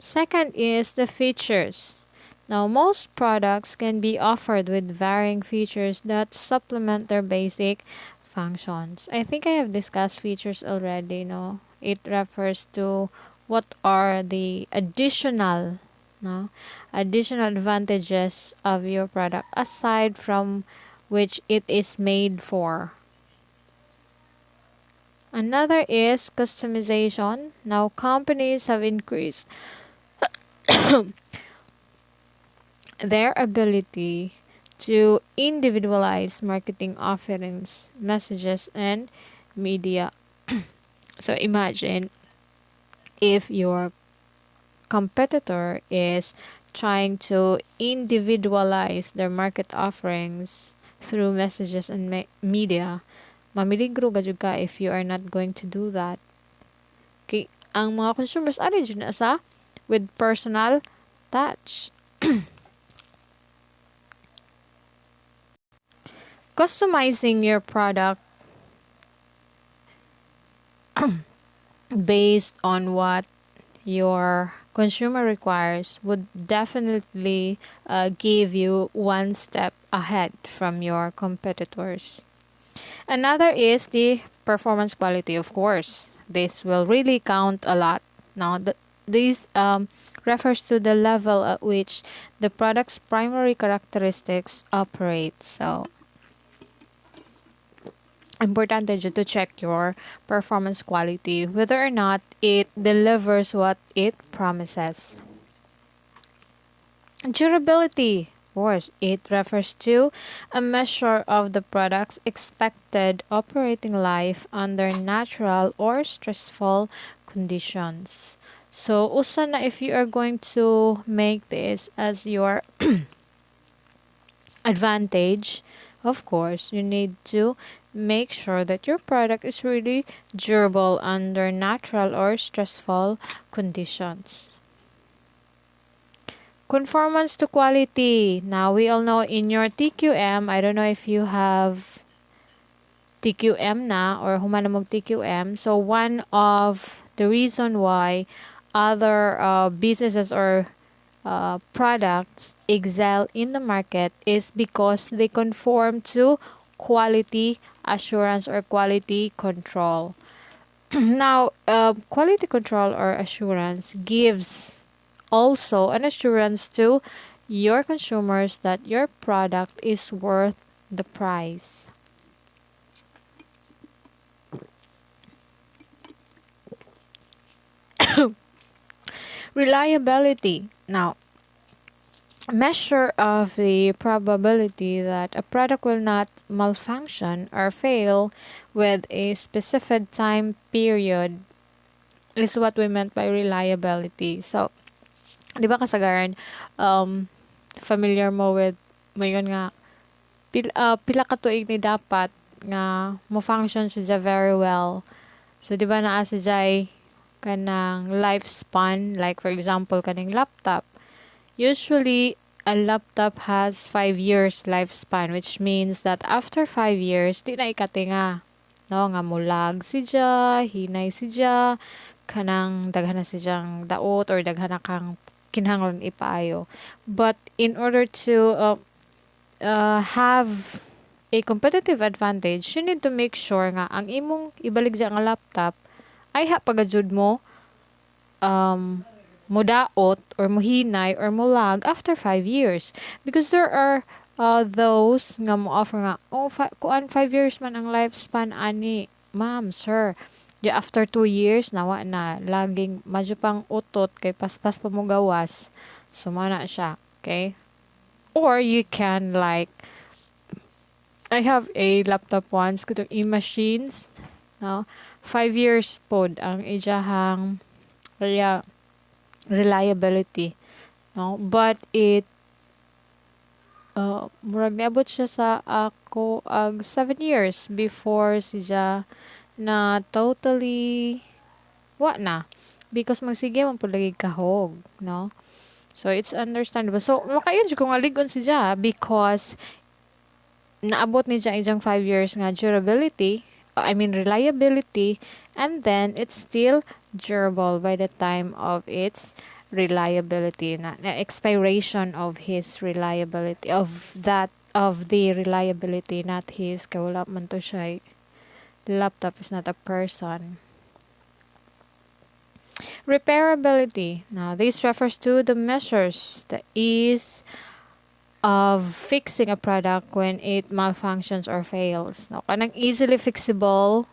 Second is the features. Now, most products can be offered with varying features that supplement their basic functions. I think I have discussed features already, no? It refers to what are the additional, no? Additional advantages of your product aside from which it is made for. Another is customization. Now, companies have increased their ability to individualize marketing offerings, messages, and media. So imagine if your competitor is trying to individualize their market offerings through messages and media. Mamiligro gajud ka if you are not going to do that. Okay, ang mga consumers ari jud na sa with personal touch. Customizing your product based on what your consumer requires would definitely give you one step ahead from your competitors. Another is the performance quality, of course. This will really count a lot. Now, this refers to the level at which the product's primary characteristics operate. So, importante dyan to check your performance quality, whether or not it delivers what it promises. Durability, of course, it refers to a measure of the product's expected operating life under natural or stressful conditions. So, usa na if you are going to make this as your advantage, of course, you need to make sure that your product is really durable under natural or stressful conditions. Conformance to quality. Now, we all know in your TQM, I don't know if you have TQM na or humana mong TQM. So, one of the reason why other businesses or products excel in the market is because they conform to quality assurance or quality control. Now, quality control or assurance gives also an assurance to your consumers that your product is worth the price. Reliability. Now, measure of the probability that a product will not malfunction or fail with a specific time period is what we meant by reliability. So, di ba kasagaran, familiar mo with, mayon nga, pila ka tuig ni dapat nga mo-function siya very well. So, di ba naa sa jay kanang lifespan, like for example, kaning laptop. Usually, a laptop has 5 years lifespan, which means that after 5 years, di na ikatinga. No, nga mulag siya, hinay siya, kanang daghan na siyang daot or daghan na kang kinahanglan ipaayo. But in order to have a competitive advantage, you need to make sure nga ang imong ibalik dyan nga laptop ay pagajud mo mudaot or muhinay or mulag after 5 years. Because there are those nga mo offer nga, kuan 5 years man ang lifespan ani. Ma'am, sir, di after 2 years, nawa na. Laging, madyo pang utot, kay paspas pa mo gawas. Sumana siya, okay? Or you can like, I have a laptop once, kutong e-machines, no? 5 years pod ang ijahang reliability, no? But it murag niabot siya sa ako 7 years before siya na totally na because magsige man pud lagi kahog, no? So it's understandable. So makayon jud ko nga ligon siya because naabot ni ijang 5 years nga durability, reliability, and then it's still durable by the time of its reliability na expiration of his reliability of the reliability, not his, kay wala man to siya laptop is not a person. Repairability. Now, this refers to the measures, the ease of fixing a product when it malfunctions or fails. No, kanang easily fixable,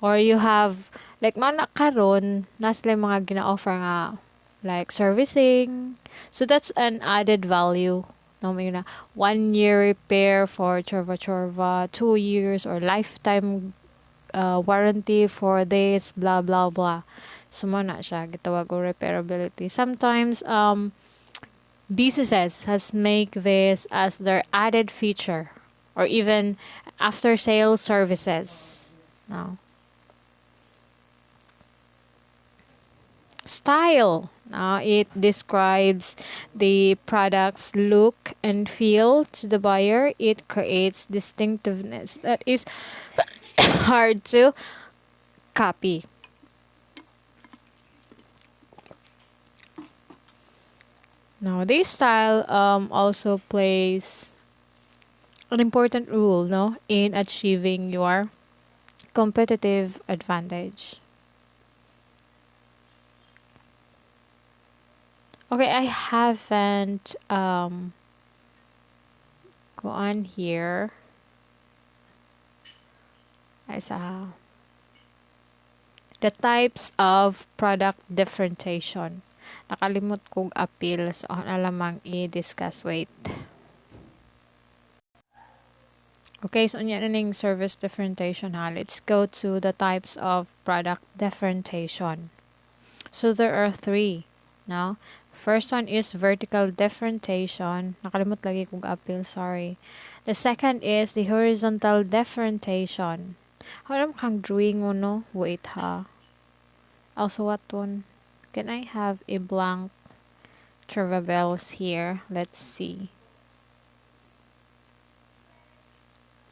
or you have like mga karon nas lang mga gina-offer nga like servicing. So that's an added value. No, may na 1 year repair for chorva chorva, 2 years or lifetime warranty for this, blah blah blah. So mo na siya gitawag og repairability. Sometimes businesses has make this as their added feature or even after sales services. Now, style. It describes the product's look and feel to the buyer. It creates distinctiveness that is hard to copy. Now, this style also plays an important role, no, in achieving your competitive advantage. Okay, I haven't go on here. I saw the types of product differentiation. Nakalimot kong appeal, so na lamang i-discuss. Wait. Okay, so yan na yung service differentiation ha. Let's go to the types of product differentiation. So there are three. Now, first one is vertical differentiation. Nakalimot lagi kong appeal, sorry. The second is the horizontal differentiation. Alam kang drawing mo, no? Wait ha. Also, what one? Can I have a blank Travabels here? Let's see.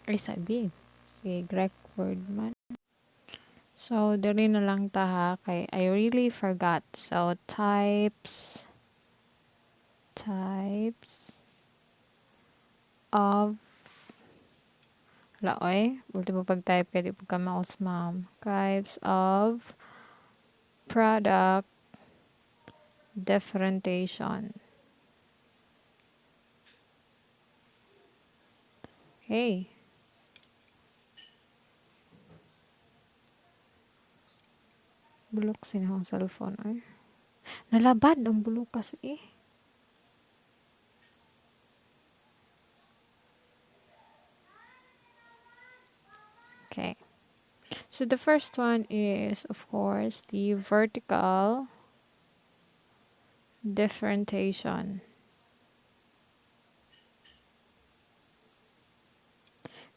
Ay, sabi. Sige, Greek word man. So, dali na lang ta ha. Kay I really forgot. So, types of laoy. Ultimo pag-type kaya di pagka mouse ma'am. Types of product differentiation. Okay. Bulok sinahong cellphone ay. Nalabad ang bulok kasi eh. Okay. So the first one is, of course, the vertical differentiation.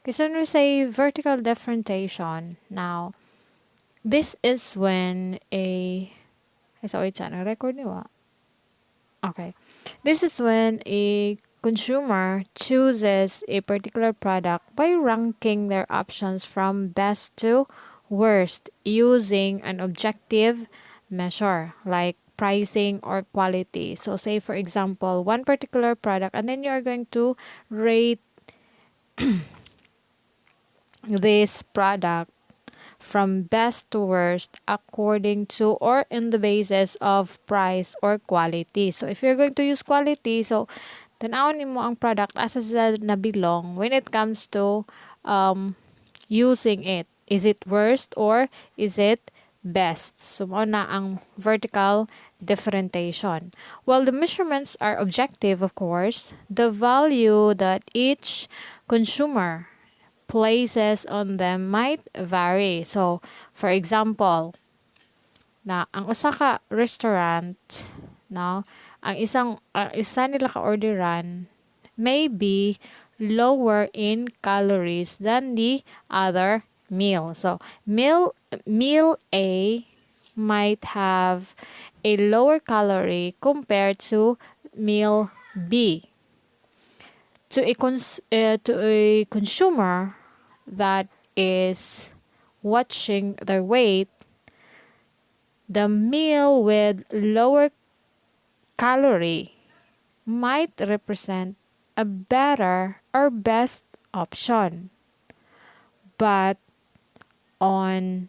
Because when we say vertical differentiation, now, this is when record niwa. Okay. This is when a consumer chooses a particular product by ranking their options from best to worst using an objective measure like pricing or quality. So say for example, one particular product and then you are going to rate this product from best to worst according to or in the basis of price or quality. So if you're going to use quality, so tanawon mo ang product asa sa nabilong when it comes to using it. Is it worst or is it best? So mao na ang vertical differentiation. While the measurements are objective, of course, the value that each consumer places on them might vary. So, for example, na ang usa ka restaurant, no, ang isa nila ka orderan may be lower in calories than the other meal. So, meal A might have a lower calorie compared to meal B. To a consumer that is watching their weight, the meal with lower calorie might represent a better or best option. But on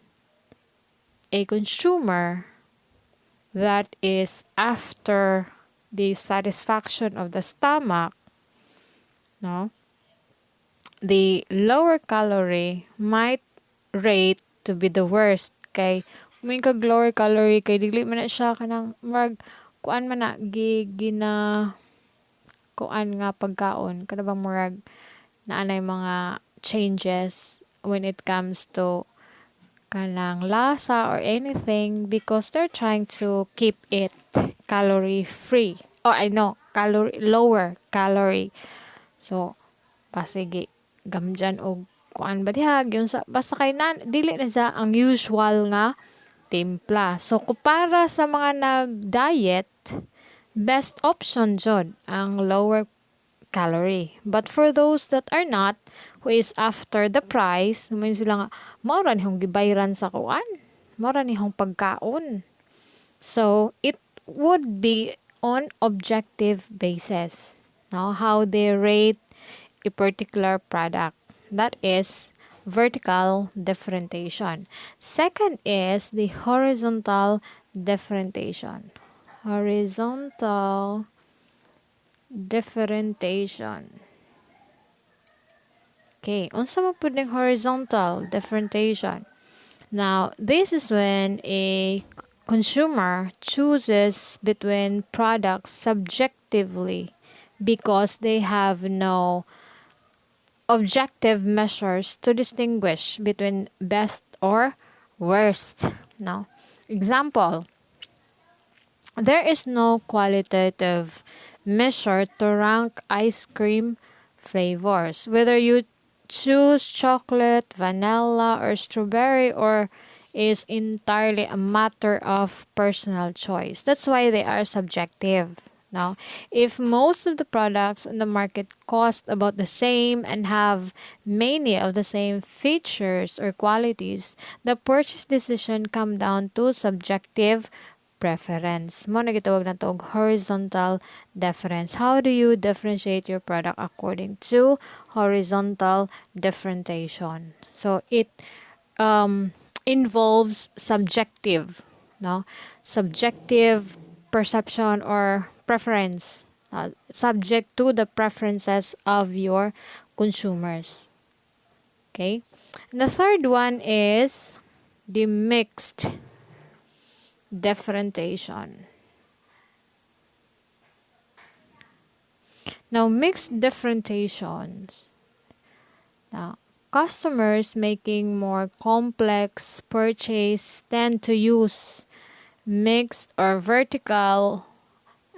a consumer that is after the satisfaction of the stomach, no, the lower calorie might rate to be the worst. Kay may kag lower calorie kay dili man na siya kanang murag kuan man na gina kuan nga pagkaon kada bang murag naanay mga changes when it comes to kanang lasa or anything because they're trying to keep it calorie free or I know calorie lower calorie. So pasige gamjan og kuan ba diha yun sa basta kay nan dili na sa ang usual nga timpla. So para sa mga nag-diet, best option jud ang lower calorie. But for those that are not, who is after the price, naman sila nga, maura nihong gibayran sa kuan. Maura nihong pagkaon. So, it would be on objective basis. No? How they rate a particular product. That is vertical differentiation. Second is the horizontal differentiation. Horizontal differentiation. Okay, unsa man pud ning horizontal differentiation? Now, this is when a consumer chooses between products subjectively because they have no objective measures to distinguish between best or worst. Now, example, there is no qualitative measure to rank ice cream flavors. Whether you choose chocolate, vanilla, or strawberry, or is entirely a matter of personal choice. That's why they are subjective. Now, if most of the products in the market cost about the same and have many of the same features or qualities, the purchase decision come down to subjective preference. Mo na gitawag na to og horizontal difference. How do you differentiate your product according to horizontal differentiation? So it involves subjective, no? Subjective perception or preference, subject to the preferences of your consumers. Okay? And the third one is the mixed differentiation. Now, mixed differentiations. Now, customers making more complex purchase tend to use mixed or vertical,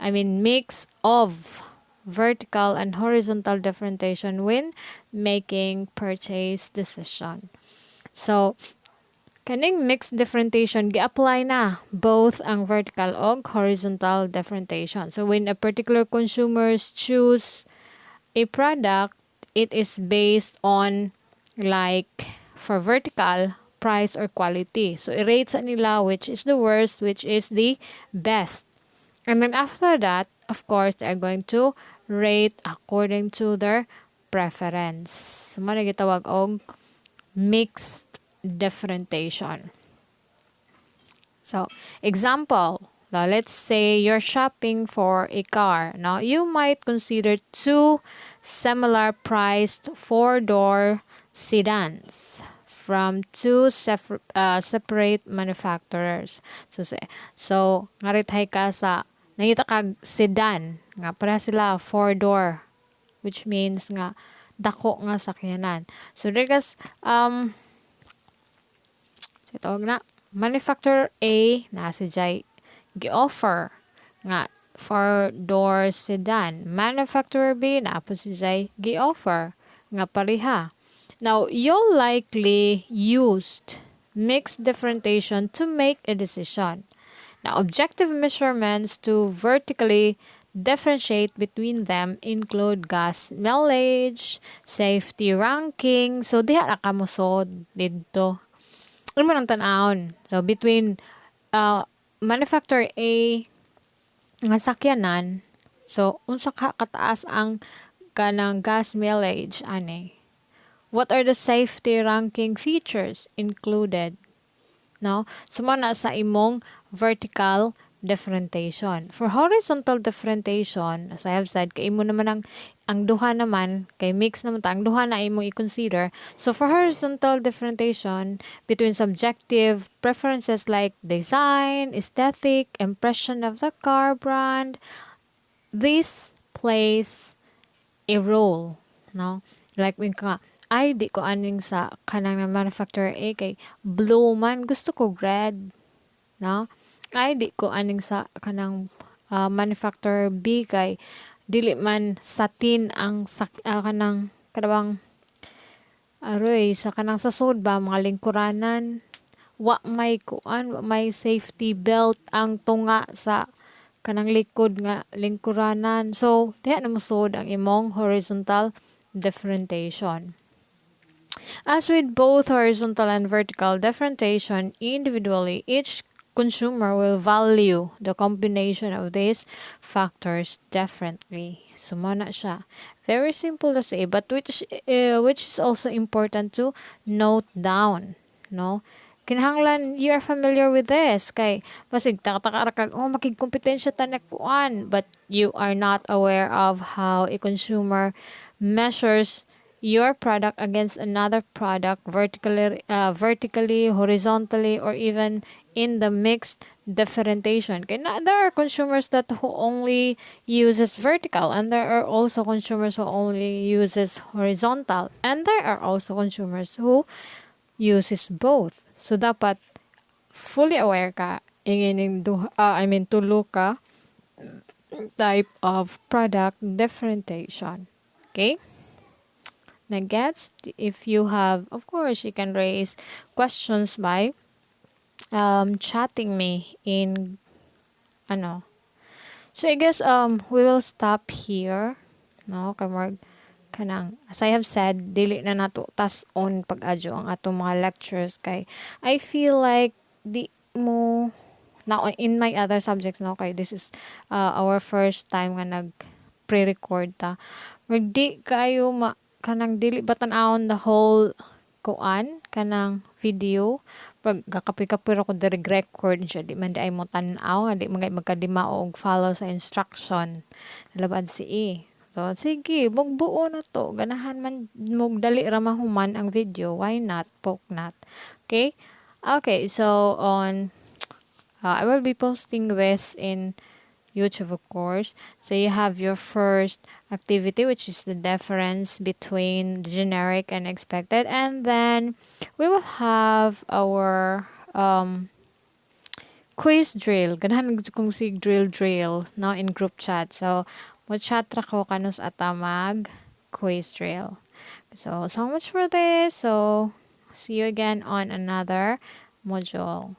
mix of vertical and horizontal differentiation when making purchase decision. So, kaning mixed differentiation gi-apply na both ang vertical og horizontal differentiation. So when a particular consumers choose a product, it is based on like for vertical price or quality. So i-rate sa nila which is the worst, which is the best. And then after that, of course, they are going to rate according to their preference. So mo na gitawag og mixed differentiation. So, example, now let's say you're shopping for a car. Now, you might consider two similar priced four-door sedans from two separate manufacturers. So ngarithay ka sa nangita kag sedan nga para sila four-door, which means nga dako nga sakyanan. So there's tawag na manufacturer A na si Jai gi-offer nga four-door sedan. Manufacturer B na po si Jai gi-offer nga pareha. Now, you'll likely used mixed differentiation to make a decision. Now, objective measurements to vertically differentiate between them include gas mileage, safety ranking. So, diha na kamusod dito. Ano man ang tanawon? So, between manufacturer A nga sakyanan. So unsa ka kataas ang kanang gas mileage ani? What are the safety ranking features included? No? Sumana sa imong vertical differentiation. For horizontal differentiation, as I have said, kay imo naman ang duha naman, kay mix naman ta, ang duha na imo i-consider. So for horizontal differentiation, between subjective preferences like design, aesthetic, impression of the car brand, this plays a role, no? Like when ka, ay di ko aning sa kanang na manufacturer A kay blue man gusto ko red, no? Ay di ko aning sa kanang manufacturer B kay dili man satin ang kanang kadawang aroy sa kanang sasud ba mga lingkuranan, wa may safety belt ang tunga sa kanang likod nga lingkuranan. So diha na mosud ang imong horizontal differentiation. As with both horizontal and vertical differentiation individually, each consumer will value the combination of these factors differently. So mo na siya. Very simple to say, but which is also important to note down, no? Kinahanglan you are familiar with this kay basig taka kag oh makigkompetensya ta na kuan, but you are not aware of how a consumer measures your product against another product vertically, horizontally, or even in the mixed differentiation. Kaya there are consumers that who only uses vertical, and there are also consumers who only uses horizontal, and there are also consumers who uses both. So dapat fully aware ka ingin tulo ka type of product differentiation. Okay? Gets, if you have, of course, you can raise questions by chatting me in ano. So I guess we will stop here. No, kay Mark kanang as I have said, dili na nato tas-on pag-adyo ang atong mga lectures kay I feel like di mo now in my other subjects no kay this is our first time nga nag pre-record ta. Di kayo kanang dili batan-awon the whole kuan kanang video pag gakapoy-kapoy ra ko direct record siya di man di ay mo tan-aw di man magkadima og follow sa instruction labad si E. So sige mugbuo na to ganahan man mugdali ra mahuman ang video, why not, poke not. Okay, so on I will be posting this in YouTube, of course. So you have your first activity, which is the difference between generic and expected, and then we will have our quiz drill. Ganahan gusto kong si drill no in group chat. So mo chat ra ko kanus atamag quiz drill. So much for this. So see you again on another module.